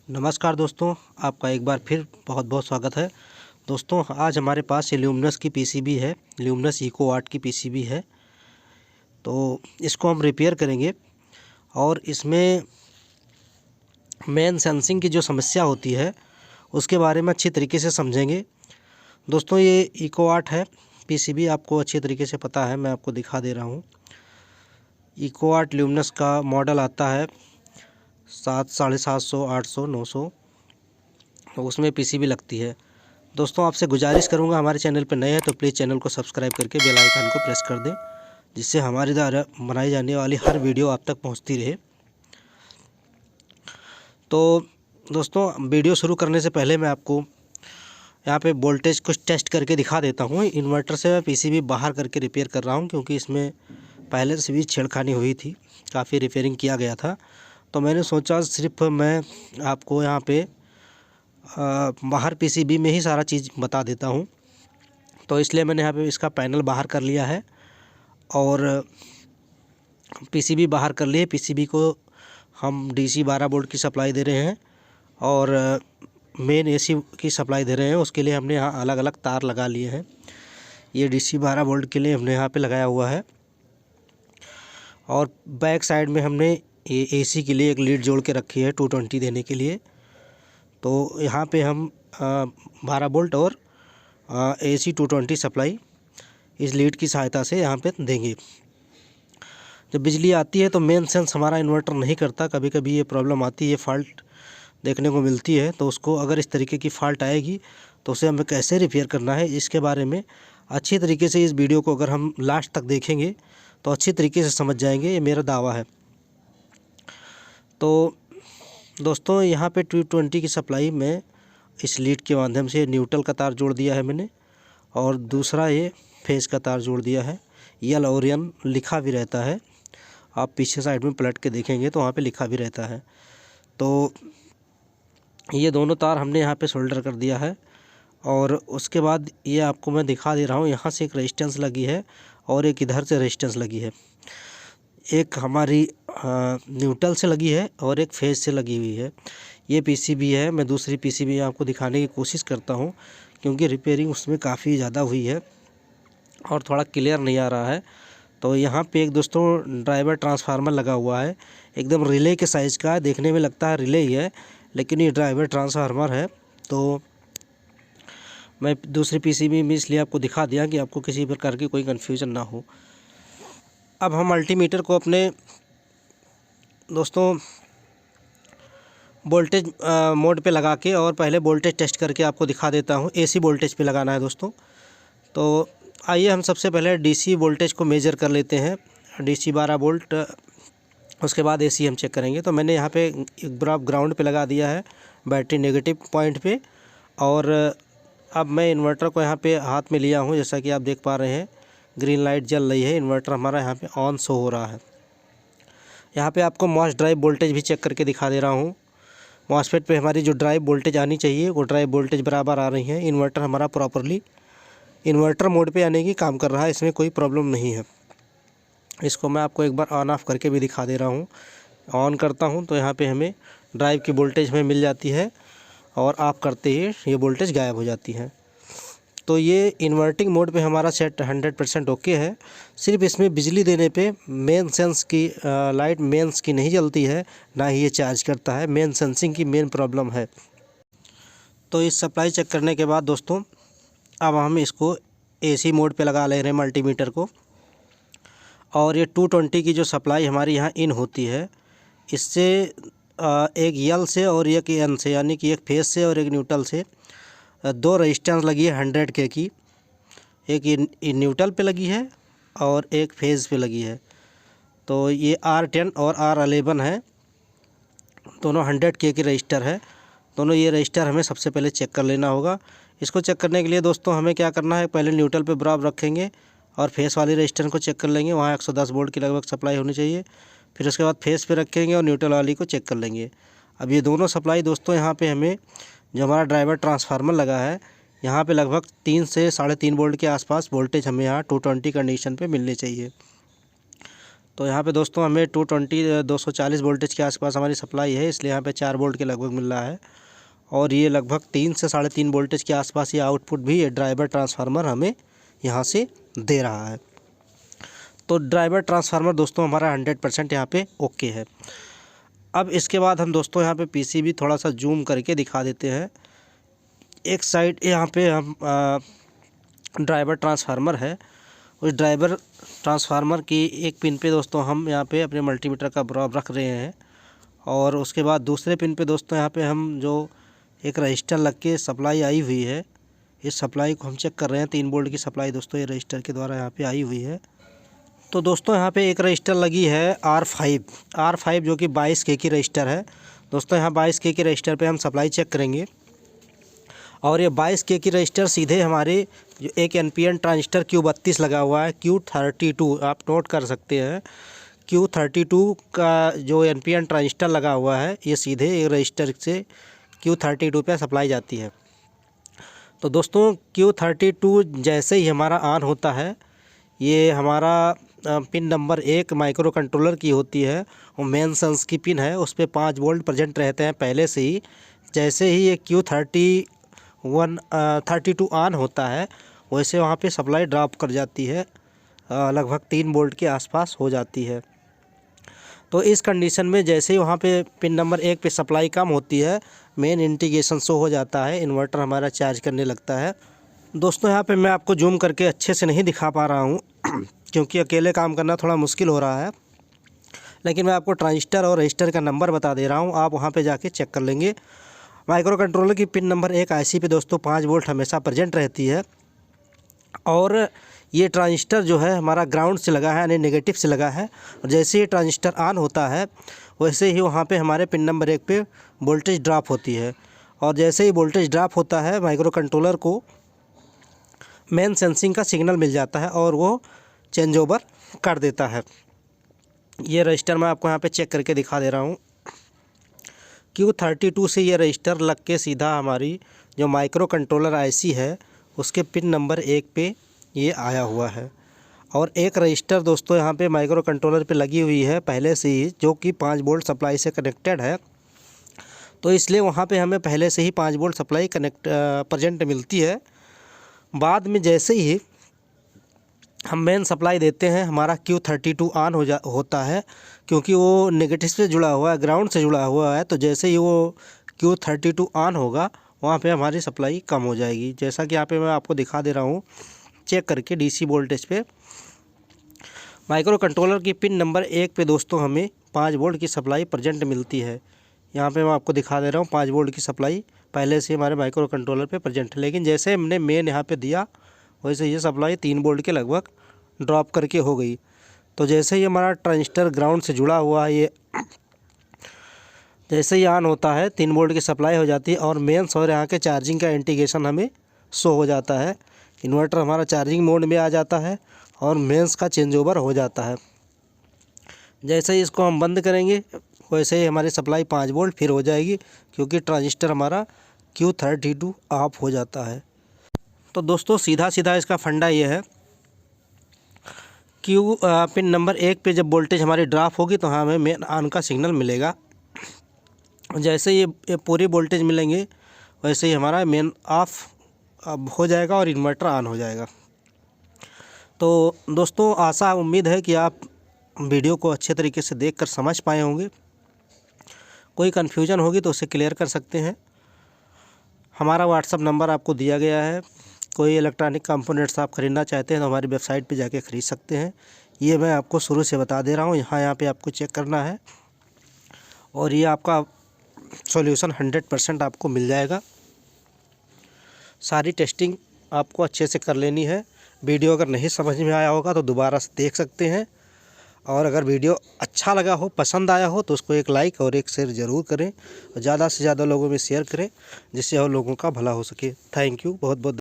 नमस्कार दोस्तों, आपका एक बार फिर बहुत बहुत स्वागत है। दोस्तों, आज हमारे पास ये ल्यूमिनस की पीसीबी है, ल्यूमिनस इको आर्ट की पीसीबी है। तो इसको हम रिपेयर करेंगे और इसमें मेन सेंसिंग की जो समस्या होती है उसके बारे में अच्छी तरीके से समझेंगे। दोस्तों, ये इको आर्ट है पीसीबी, आपको अच्छी तरीके से पता है, मैं आपको दिखा दे रहा हूँ। इको आर्ट ल्यूमिनस का मॉडल आता है 700, 800, 900, तो उसमें पीसीबी लगती है। दोस्तों, आपसे गुजारिश करूंगा, हमारे चैनल पर नए हैं तो प्लीज़ चैनल को सब्सक्राइब करके बेल आइकन को प्रेस कर दें, जिससे हमारे द्वारा बनाई जाने वाली हर वीडियो आप तक पहुंचती रहे। तो दोस्तों, वीडियो शुरू करने से पहले मैं आपको यहाँ पे वोल्टेज कुछ टेस्ट करके दिखा देता हूँ। इन्वर्टर से मैं पीसीबी बाहर करके रिपेयर कर रहा हूँ, क्योंकि इसमें पहले से भी छेड़खानी हुई थी, काफ़ी रिपेयरिंग किया गया था। तो मैंने सोचा सिर्फ मैं आपको यहाँ पे बाहर पीसीबी में ही सारा चीज़ बता देता हूँ। तो इसलिए मैंने यहाँ पे इसका पैनल बाहर कर लिया है और पीसीबी बाहर कर लिए। पीसीबी को हम डीसी 12 वोल्ट की सप्लाई दे रहे हैं और मेन एसी की सप्लाई दे रहे हैं। उसके लिए हमने यहाँ अलग अलग तार लगा लिए हैं। ये डीसी 12 वोल्ट के लिए हमने यहाँ पे लगाया हुआ है और बैक साइड में हमने ये एसी के लिए एक लीड जोड़ के रखी है 220 देने के लिए। तो यहाँ पे हम 12 वोल्ट और AC 220 सप्लाई इस लीड की सहायता से यहाँ पे देंगे। जब बिजली आती है तो मेन सेंस हमारा इन्वर्टर नहीं करता, कभी कभी ये प्रॉब्लम आती है, फॉल्ट देखने को मिलती है। तो उसको अगर इस तरीके की फ़ॉल्ट आएगी तो उसे हमें कैसे रिपेयर करना है, इसके बारे में अच्छी तरीके से इस वीडियो को अगर हम लास्ट तक देखेंगे तो अच्छी तरीके से समझ जाएंगे, ये मेरा दावा है। तो दोस्तों, यहाँ पे 220 की सप्लाई में इस लीड के माध्यम से न्यूट्रल का तार जोड़ दिया है मैंने, और दूसरा ये फेस का तार जोड़ दिया है। यल और एन लिखा भी रहता है, आप पीछे साइड में पलट के देखेंगे तो वहाँ पे लिखा भी रहता है। तो ये दोनों तार हमने यहाँ पे सोल्डर कर दिया है और उसके बाद ये आपको मैं दिखा दे रहा हूँ, यहाँ से एक रेजिस्टेंस लगी है और एक इधर से रेजिस्टेंस लगी है। एक हमारी न्यूट्रल से लगी है और एक फेज से लगी हुई है। ये पीसीबी है, मैं दूसरी पीसीबी आपको दिखाने की कोशिश करता हूँ, क्योंकि रिपेयरिंग उसमें काफ़ी ज़्यादा हुई है और थोड़ा क्लियर नहीं आ रहा है। तो यहाँ पे एक दोस्तों ड्राइवर ट्रांसफार्मर लगा हुआ है, एकदम रिले के साइज़ का है, देखने में लगता है रिले ही है, लेकिन ये ड्राइवर ट्रांसफार्मर है। तो मैं दूसरी पीसीबी में इसलिए आपको दिखा दिया कि आपको किसी प्रकार की कोई कन्फ्यूज़न ना हो। अब हम मल्टीमीटर को अपने दोस्तों वोल्टेज मोड पे लगा के और पहले वोल्टेज टेस्ट करके आपको दिखा देता हूँ। एसी वोल्टेज पे लगाना है दोस्तों। तो आइए हम सबसे पहले डीसी वोल्टेज को मेजर कर लेते हैं, डीसी 12 वोल्ट, उसके बाद एसी हम चेक करेंगे। तो मैंने यहाँ पे एक बराबर ग्राउंड पे लगा दिया है, बैटरी नेगेटिव पॉइंट पे, और अब मैं इन्वर्टर को यहाँ पे हाथ में लिया हूँ। जैसा कि आप देख पा रहे हैं, ग्रीन लाइट जल रही है, इन्वर्टर हमारा यहाँ पे ऑन शो हो रहा है। यहाँ पे आपको मॉस ड्राइव वोल्टेज भी चेक करके दिखा दे रहा हूँ। मॉसफेट पे हमारी जो ड्राइव वोल्टेज आनी चाहिए वो ड्राइव वोल्टेज बराबर आ रही है। इन्वर्टर हमारा प्रॉपरली इन्वर्टर मोड पे आने की काम कर रहा है, इसमें कोई प्रॉब्लम नहीं है। इसको मैं आपको एक बार ऑन ऑफ करके भी दिखा दे रहा हूँ। ऑन करता हूँ तो यहाँ पे हमें ड्राइव की वोल्टेज हमें मिल जाती है और ऑफ करते ही ये वोल्टेज गायब हो जाती है। तो ये इन्वर्टिंग मोड पे हमारा सेट 100% ओके है। सिर्फ इसमें बिजली देने पे मेन सेंस की लाइट मेंस की नहीं जलती है, ना ही ये चार्ज करता है। मेन सेंसिंग की मेन प्रॉब्लम है। तो इस सप्लाई चेक करने के बाद दोस्तों, अब हम इसको एसी मोड पे लगा ले रहे हैं मल्टीमीटर को, और ये 220 की जो सप्लाई हमारी यहाँ इन होती है, इससे एक यल से और एक एन से, यानी कि एक फेस से और एक न्यूट्रल से दो रेजिस्टेंस लगी है 100 के की। एक न्यूट्रल पे लगी है और एक फेज़ पे लगी है। तो ये R10 और R11 है, दोनों 100 के की रजिस्टर है। दोनों ये रजिस्टर हमें सबसे पहले चेक कर लेना होगा। इसको चेक करने के लिए दोस्तों हमें क्या करना है, पहले न्यूट्रल पे बराबर रखेंगे और फेस वाली रजिस्टर को चेक कर लेंगे, वहाँ 110 वोल्ट की लगभग सप्लाई होनी चाहिए। फिर उसके बाद फेस पे रखेंगे और न्यूट्रल वाली को चेक कर लेंगे। अब ये दोनों सप्लाई दोस्तों, यहाँ पे हमें जो हमारा ड्राइवर ट्रांसफार्मर लगा है, यहाँ पे लगभग 3 से 3.5 वोल्ट के आसपास वोल्टेज हमें यहाँ 220 कंडीशन पे मिलनी चाहिए। तो यहाँ पे दोस्तों हमें 240 वोल्टेज के आसपास हमारी सप्लाई है, इसलिए यहाँ पे 4 वोल्ट के लगभग मिल रहा है। और ये लगभग 3 से 3.5 वोल्टेज के आसपास ये आउटपुट भी ये ड्राइवर ट्रांसफार्मर हमें यहाँ से दे रहा है। तो ड्राइवर ट्रांसफार्मर दोस्तों हमारा 100% यहाँ पे ओके है। अब इसके बाद हम दोस्तों यहाँ पे पीसीबी थोड़ा सा जूम करके दिखा देते हैं। एक साइड यहाँ पे हम ड्राइवर ट्रांसफार्मर है, उस ड्राइवर ट्रांसफार्मर की एक पिन पे दोस्तों हम यहाँ पे अपने मल्टीमीटर का प्रोब रख रहे हैं। और उसके बाद दूसरे पिन पे दोस्तों यहाँ पे हम जो एक रजिस्टर लग के सप्लाई आई हुई है, इस सप्लाई को हम चेक कर रहे हैं। 3 वोल्ट की सप्लाई दोस्तों ये रजिस्टर के द्वारा यहाँ पे आई हुई है। तो दोस्तों यहाँ पे एक रजिस्टर लगी है R5 जो कि 22K की रजिस्टर है। दोस्तों यहाँ 22K की रजिस्टर पे हम सप्लाई चेक करेंगे और ये 22K की रजिस्टर सीधे हमारे जो एक NPN ट्रांजिस्टर Q32 लगा हुआ है, Q32 आप नोट कर सकते हैं। Q32 का जो NPN ट्रांजिस्टर लगा हुआ है ये सीधे एक रजिस्टर से Q32 पे सप्लाई जाती है। तो दोस्तों Q32 जैसे ही हमारा ऑन होता है, ये हमारा पिन नंबर 1 माइक्रो कंट्रोलर की होती है और मेन सेंस की पिन है, उस पर 5 वोल्ट प्रेजेंट रहते हैं पहले से ही। जैसे ही ये Q32 ऑन होता है वैसे वहाँ पे सप्लाई ड्रॉप कर जाती है, लगभग 3 वोल्ट के आसपास हो जाती है। तो इस कंडीशन में जैसे ही वहाँ पे पिन नंबर 1 पे सप्लाई कम होती है, मेन इंडिकेशन शो हो जाता है, इन्वर्टर हमारा चार्ज करने लगता है। दोस्तों यहाँ पे मैं आपको जूम करके अच्छे से नहीं दिखा पा रहा हूँ क्योंकि अकेले काम करना थोड़ा मुश्किल हो रहा है, लेकिन मैं आपको ट्रांजिस्टर और रजिस्टर का नंबर बता दे रहा हूँ, आप वहाँ पे जाके चेक कर लेंगे। माइक्रो कंट्रोलर की पिन नंबर 1 IC पे दोस्तों 5 वोल्ट हमेशा प्रेजेंट रहती है और ये ट्रांजिस्टर जो है हमारा ग्राउंड से लगा है, यानी नेगेटिव से लगा है। और जैसे ही ट्रांजिस्टर ऑन होता है वैसे ही वहाँ पे हमारे पिन नंबर 1 पे वोल्टेज ड्रॉप होती है और जैसे ही वोल्टेज ड्रॉप होता है माइक्रो कंट्रोलर को मेन सेंसिंग का सिग्नल मिल जाता है और वो चेंज ओवर कर देता है। ये रजिस्टर मैं आपको यहाँ पे चेक करके दिखा दे रहा हूँ। Q32 से ये रजिस्टर लग के सीधा हमारी जो माइक्रो कंट्रोलर IC है उसके पिन नंबर 1 पे ये आया हुआ है। और एक रजिस्टर दोस्तों यहाँ पे माइक्रो कंट्रोलर पे लगी हुई है पहले से ही, जो कि 5 वोल्ट सप्लाई से कनेक्टेड है। तो इसलिए वहाँ पे हमें पहले से ही 5 वोल्ट सप्लाई प्रेजेंट मिलती है। बाद में जैसे ही हम मेन सप्लाई देते हैं हमारा Q32 ऑन होता है, क्योंकि वो नेगेटिव से जुड़ा हुआ है, ग्राउंड से जुड़ा हुआ है। तो जैसे ही वो Q32 ऑन होगा वहाँ पे हमारी सप्लाई कम हो जाएगी। जैसा कि यहाँ पे मैं आपको दिखा दे रहा हूँ चेक करके DC वोल्टेज पे। माइक्रो कंट्रोलर की पिन नंबर 1 पे दोस्तों हमें 5 वोल्ट की सप्लाई प्रेजेंट मिलती है। यहाँ पे मैं आपको दिखा दे रहा हूँ 5 वोल्ट की सप्लाई पहले से हमारे माइक्रो कंट्रोलर पे प्रेजेंट है। लेकिन जैसे हमने मेन यहाँ पे दिया वैसे ये सप्लाई 3 वोल्ट के लगभग ड्रॉप करके हो गई। तो जैसे ही हमारा ट्रांजिस्टर ग्राउंड से जुड़ा हुआ है, ये जैसे ही ऑन होता है 3 वोल्ट की सप्लाई हो जाती है और मेंस और यहाँ के चार्जिंग का इंडिकेशन हमें शो हो जाता है। इन्वर्टर हमारा चार्जिंग मोड में आ जाता है और मेंस का चेंज ओवर हो जाता है। जैसे ही इसको हम बंद करेंगे वैसे ही हमारी सप्लाई 5 वोल्ट फिर हो जाएगी, क्योंकि ट्रांजिस्टर हमारा Q32 ऑफ हो जाता है। तो दोस्तों सीधा सीधा इसका फंडा ये है, पिन नंबर 1 पे जब वोल्टेज हमारी ड्रॉप होगी तो हमें मेन ऑन का सिग्नल मिलेगा। जैसे ये पूरी वोल्टेज मिलेंगे वैसे ही हमारा मेन ऑफ हो जाएगा और इन्वर्टर ऑन हो जाएगा। तो दोस्तों आशा उम्मीद है कि आप वीडियो को अच्छे तरीके से देखकर समझ पाए होंगे। कोई कन्फ्यूजन होगी तो उसे क्लियर कर सकते हैं। हमारा व्हाट्सअप नंबर आपको दिया गया है। कोई इलेक्ट्रॉनिक कंपोनेंट्स आप ख़रीदना चाहते हैं तो हमारी वेबसाइट पे जाके ख़रीद सकते हैं। ये मैं आपको शुरू से बता दे रहा हूँ, यहाँ पे आपको चेक करना है और ये आपका सॉल्यूशन 100% आपको मिल जाएगा। सारी टेस्टिंग आपको अच्छे से कर लेनी है। वीडियो अगर नहीं समझ में आया होगा तो दोबारा से देख सकते हैं, और अगर वीडियो अच्छा लगा हो, पसंद आया हो तो उसको एक लाइक और एक शेयर ज़रूर करें और ज़्यादा से ज़्यादा लोगों में शेयर करें, जिससे और लोगों का भला हो सके। थैंक यू बहुत बहुत।